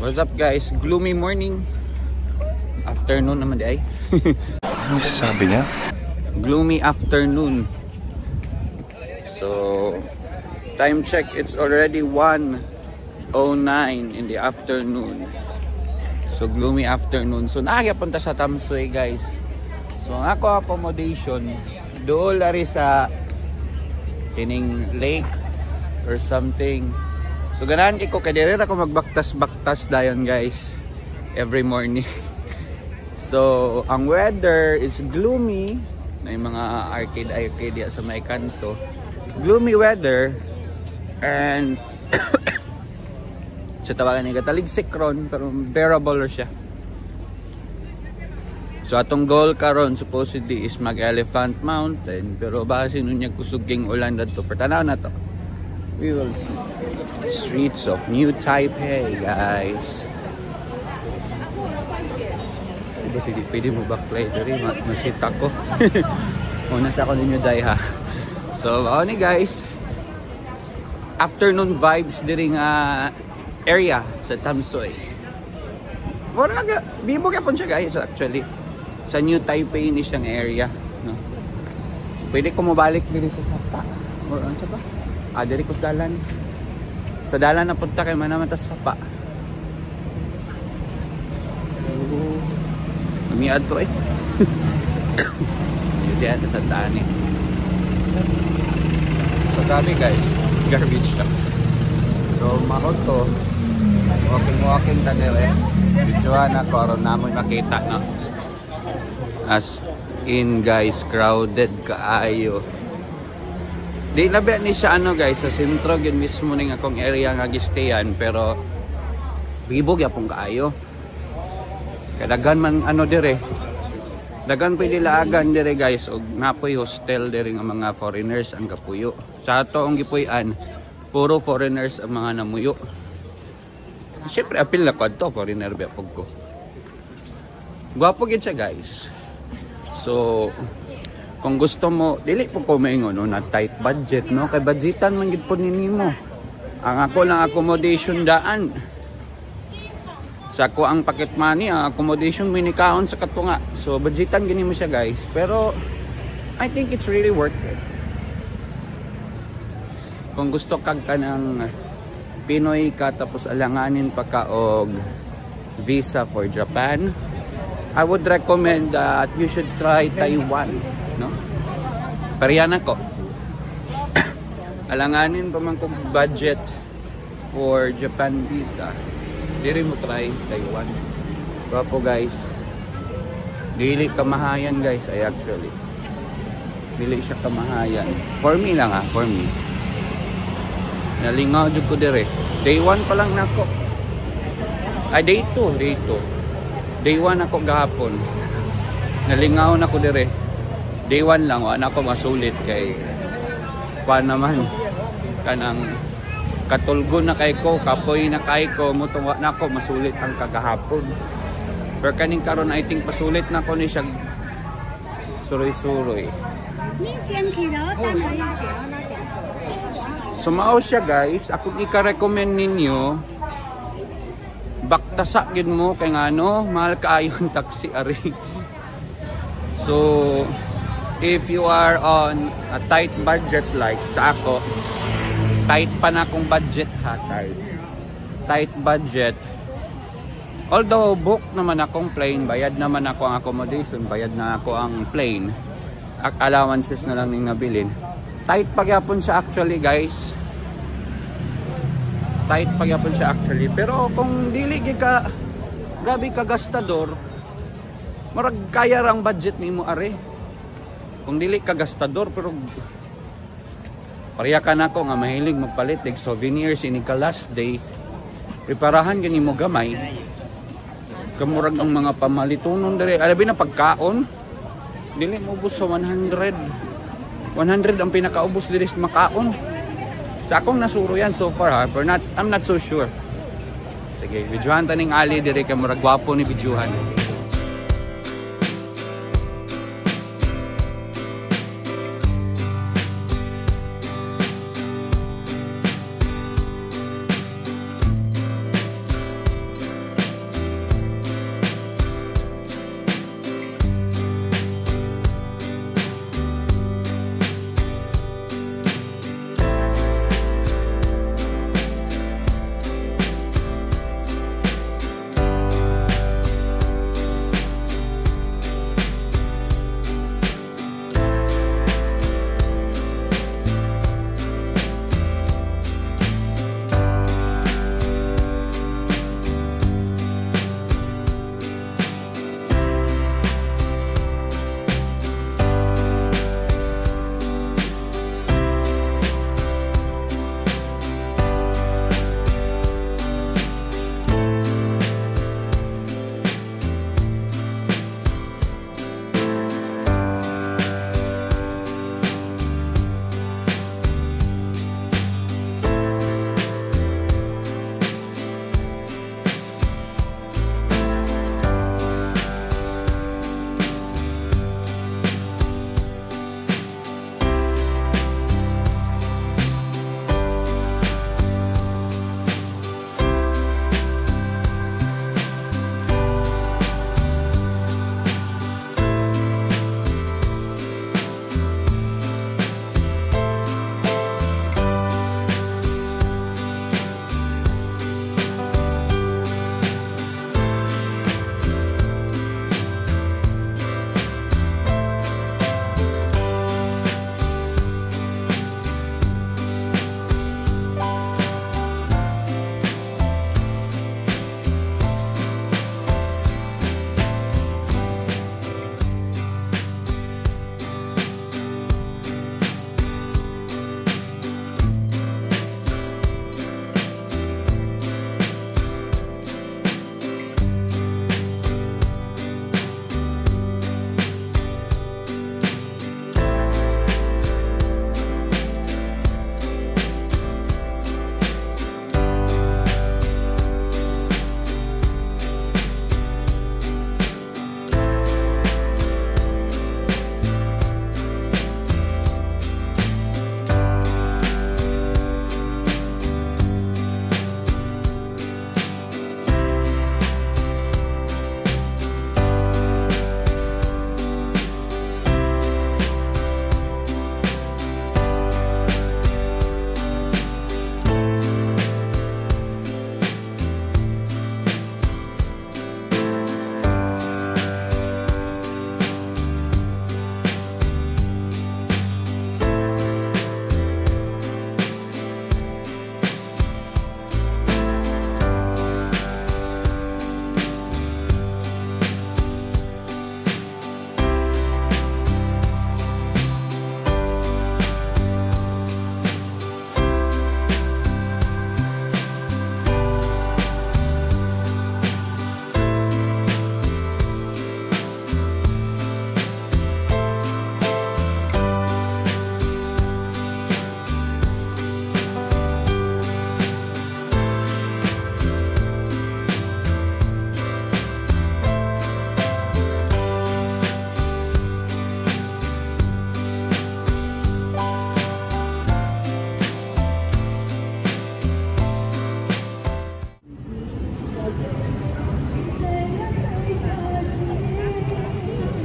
What's up guys? Gloomy morning. Afternoon naman di ay. Ano sasabi niya? Gloomy afternoon. So, time check, it's already 1:09 in the afternoon. So, gloomy afternoon. So, punta sa Tamsoy guys. So, ang ako accommodation doon lari sa Tining Lake or something. So, ganahan ko kaya ako magbaktas-baktas dayon guys every morning. So, ang weather is gloomy. May mga arcade sa may kanto. Gloomy weather. And so, tawagan niya kataligsik ron, pero bearable siya. So, atong goal karon supposedly is mag-Elephant Mountain. Pero baka sinunyag kusuging ulan na to. Pertanaw na to. We will see. Streets of New Taipei, guys. Diba sige, pwede mo backplay dari masita ko. Una sa ako ninyo dai ha. So, ako ni guys. Afternoon vibes diri nga area sa Tamsoy. Wala ga, bibo gyapon siya guys actually. Sa New Taipei ni siyang area, no. So, pwede ko mobalik diri sa Sapa. Or ano sa ba? Diri ko dalan. Sa dalan na punta kay manaman ta sa Sapa. Umiad to eh. Kasi ata sa daan eh. So grabe guys, garbage siya. So makot to. Walking ta dire. Videoan ako aron namoy makita no. As in guys, crowded kaayo. Di labi ni siya ano guys, sa sentro yun mismo ning akong area nga gistayan, pero bibog yapong kaayo. Kadagan man ano dire. Dagan pwede laagan dire guys og napoy hostel dire nga mga foreigners ang kapuyo. Sa ato ang gipuy-an, puro foreigners ang mga namuyo. Syempre apil na ko adto foreigner ba pug ko. Gwapo gid siya guys. So kung gusto mo, dili po ko maingon no, na tight budget no, kay budgetan man gid po ninimo. Ang ako lang accommodation daan. Sa ako ang pocket money, ang accommodation minikaon sa katunga. So budgetan gini mo siya guys, pero I think it's really worth it. Kung gusto kag kanang Pinoy ka tapos alanganin pa ka og visa for Japan, I would recommend that you should try Taiwan, no? Pariyan ako. Alanganin pa man kung budget for Japan visa. Diri mo try Taiwan. Wapo guys. Dili kamahayan guys, ay actually. Dili siya kamahayan. For me lang ha, for me. Nalingaw jud ko dire. Day 1 pa lang nako. Day 2. Day 1 ako gahapon. Nalingaw na ko dire. Day 1 lang, wala ako masulit kay pa naman kanang katulgo na kay ko, kapoy na kay ko, mutuwa na ko masulit ang kagahapon. Pero kaning karon I think pasulit na ko ni siya suroy-suroy. Sumao siya guys, ako ika-recommend ninyo baktasa gid mo kay ngano mahal kaayo ang taxi ari. So if you are on a tight budget like sa ako, tight pa na akong budget ha, tight budget. Although book naman akong plane, bayad naman ako ang accommodation, bayad na ako ang plane, allowances na lang yung nabilin. Tight pagyapon siya actually guys. Tight pagyapon siya actually. Pero kung dili ka grabe ka gastador, marag kaya rang budget nimo are. Kung dili ka gastador pero pareha ka na ako nga mahilig magpalit like souvenirs ini ka last day, preparahan gani mo gamay. Kamurag ang mga pamalitunon dire, alabi na pagkaon. Dili mo ubos sa 100 ang pinakaubos diri sa makaon. Sa akong nasuro yan so far ha, but I'm not so sure. Sige, videohan taning ali dire kay murag gwapo ni videohan.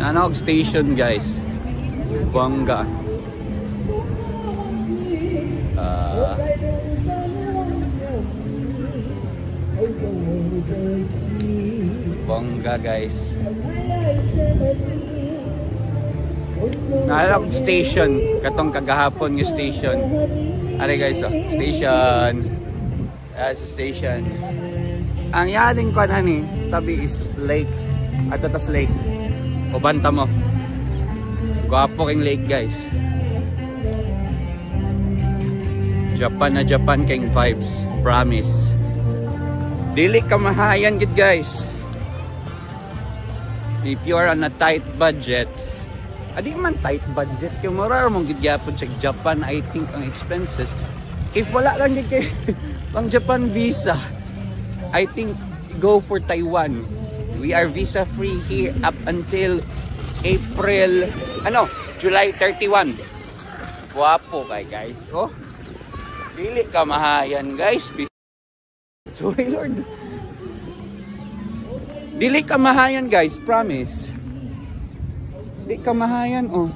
Nanog station guys. Bongga. Bongga guys. Nanog station. Katong kagahapon yung station. Are guys, oh, station. Station. Ang yaling ko na ni tabi is lake. Ato tas lake. Ubanta mo. Gwapo king lake guys. Japan na Japan king vibes. Promise. Dili kamahayan gid guys. If you are on a tight budget. Adi man tight budget. Yung mura mong gid gyapon sa Japan, I think ang expenses. If wala lang gid kay pang Japan visa, I think go for Taiwan. We are visa free here up until April, July 31. Guwapo kay guys. Oh. Dili kamahayan guys. Sorry Lord. Dili kamahayan guys, promise. Dili kamahayan oh.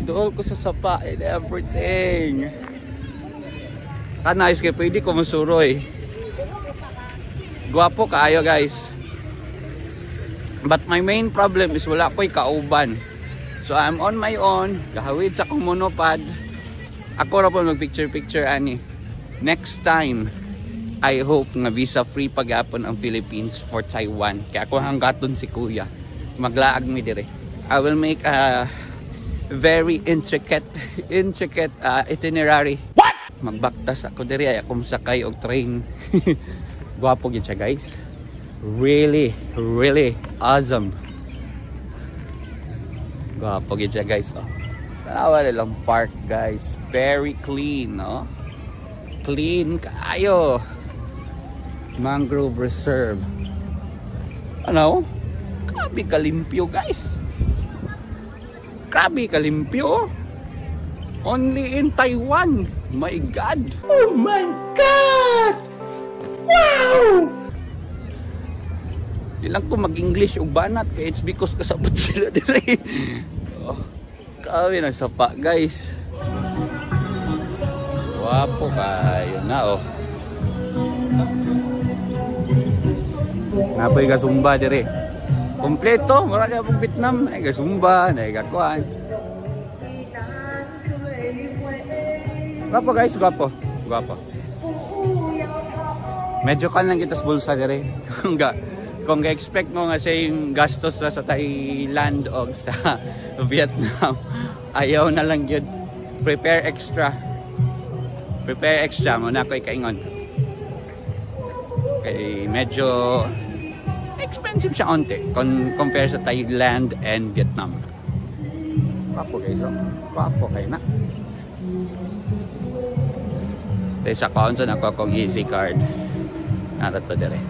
Dool ko sa sapa and everything. Kanais kay pwede ko masuroy. Guwapo kaayo guys. But my main problem is wala ko'y kauban. So I'm on my own. Gahawid sa kong monopod. Ako ra po mag-picture ani. Next time, I hope nga visa free pag-apon ang Philippines for Taiwan. Kaya ako hanggaton si Kuya. Maglaag mi dire. I will make a very intricate itinerary. What? Magbaktas ako dire ay ako sakay og train. Guwapo gyud siya guys. Really awesome. Guwapo gyud siya guys. Oh. Tanawa nilang park guys. Very clean, no? Clean kaayo. Mangrove Reserve. Ano? Grabe kalimpyo guys. Grabe kalimpyo. Only in Taiwan. My God. Oh my God. Wow. Di lang ko mag-English o banat kaya it's because kasabot sila dire. Oh, grabe na sapa guys. Wapo kayo na oh. Napoy ka Zumba dire. Kompleto, marami akong Vietnam. Ay ka Zumba, ay ka kuan. Gwapo guys, gwapo. Medyo kan lang kita sa bulsa dire. Kung ga-expect mo nga same gastos sa Thailand o sa Vietnam, ayaw na lang yun. Prepare extra mo na ko'y kaingon. Okay, medyo expensive siya onte compare sa Thailand and Vietnam. Papo guys, papo kayo na. Dahil sa account na ako akong easy card. Narato dire.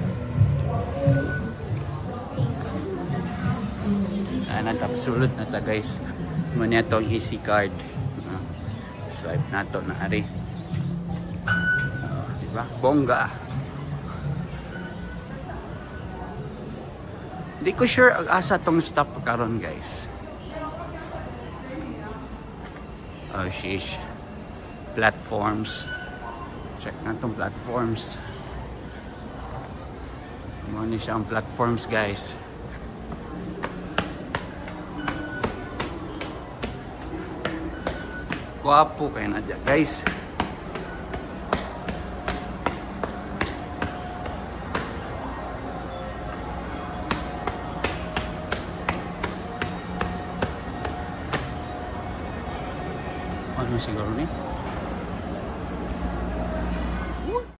Natapsulot na ta guys. Muna itong easy card. Swipe na ito na ari. Diba? Bongga. Hindi ko sure ang asa tong stop karon guys. Oh sheesh. Platforms. Check na itong platforms. Muna siya ang platforms guys. Guwapo kayo na dyan guys. Ano siguro ni?